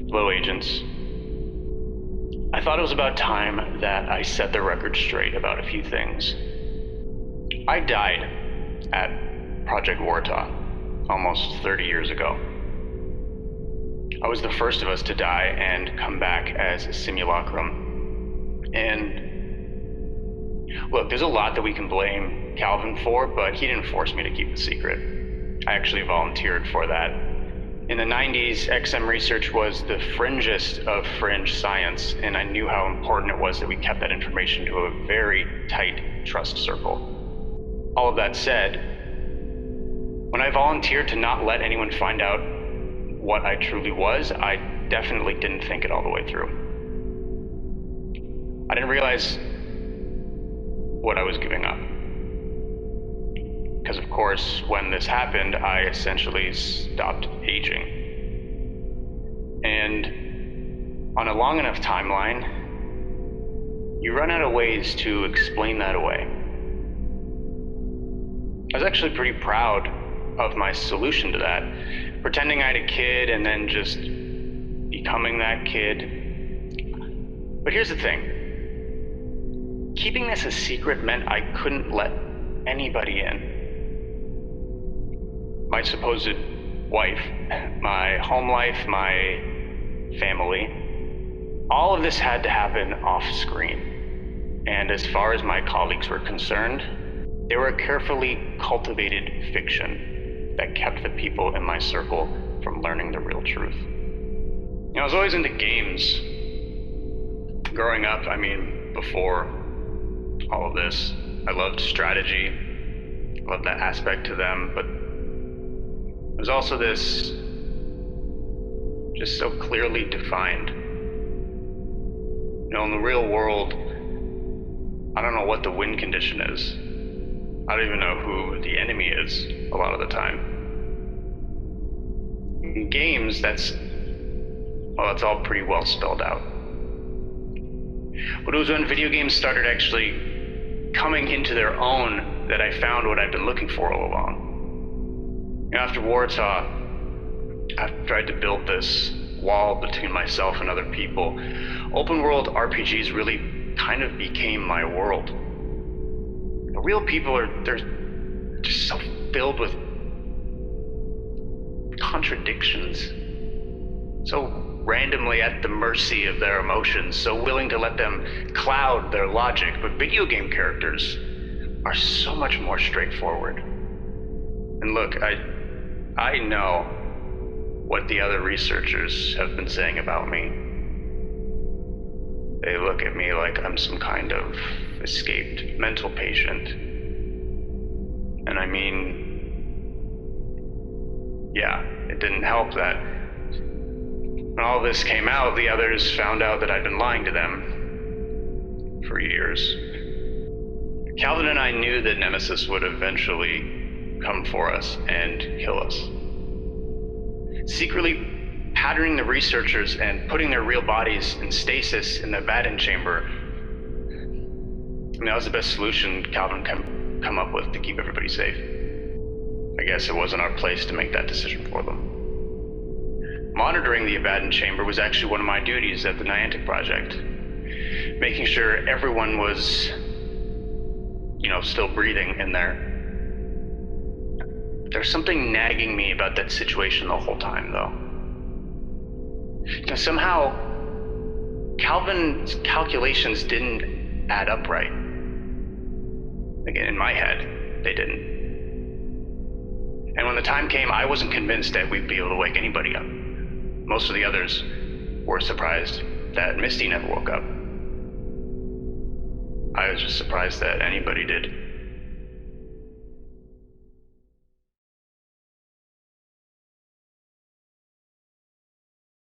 Hello, agents. I thought it was about time that I set the record straight about a few things. I died at Project Warta almost 30 years ago. I was the first of us to die and come back as a simulacrum. And look, there's a lot that we can blame Calvin for, but he didn't force me to keep the secret. I actually volunteered for that. In the 90s, XM research was the fringest of fringe science, and I knew how important it was that we kept that information to a very tight trust circle. All of that said, when I volunteered to not let anyone find out what I truly was, I definitely didn't think it all the way through. I didn't realize what I was giving up. Because of course, when this happened, I essentially stopped aging. And on a long enough timeline, you run out of ways to explain that away. I was actually pretty proud of my solution to that, pretending I had a kid and then just becoming that kid. But here's the thing. Keeping this a secret meant I couldn't let anybody in. My supposed wife, my home life, my family. All of this had to happen off screen. And as far as my colleagues were concerned, they were a carefully cultivated fiction that kept the people in my circle from learning the real truth. I was always into games. Growing up, before all of this, I loved strategy. I loved that aspect to them, but there's also this just so clearly defined. In the real world, I don't know what the win condition is. I don't even know who the enemy is a lot of the time. In games, that's all pretty well spelled out. But it was when video games started actually coming into their own that I found what I've been looking for all along. After Warta, I tried to build this wall between myself and other people. Open world RPGs really kind of became my world. The real people they're just so filled with contradictions, so randomly at the mercy of their emotions, so willing to let them cloud their logic. But video game characters are so much more straightforward. And look, I know what the other researchers have been saying about me. They look at me like I'm some kind of escaped mental patient. And yeah, it didn't help that when all this came out, the others found out that I'd been lying to them for years. Calvin and I knew that Nemesis would eventually come for us and kill us. Secretly patterning the researchers and putting their real bodies in stasis in the Vadin chamber. That was the best solution Calvin can come up with to keep everybody safe. I guess it wasn't our place to make that decision for them. Monitoring the Vadin chamber was actually one of my duties at the Niantic project. Making sure everyone was, still breathing in there. There's something nagging me about that situation the whole time, though. Somehow, Calvin's calculations didn't add up right. Again, in my head, they didn't. And when the time came, I wasn't convinced that we'd be able to wake anybody up. Most of the others were surprised that Misty never woke up. I was just surprised that anybody did.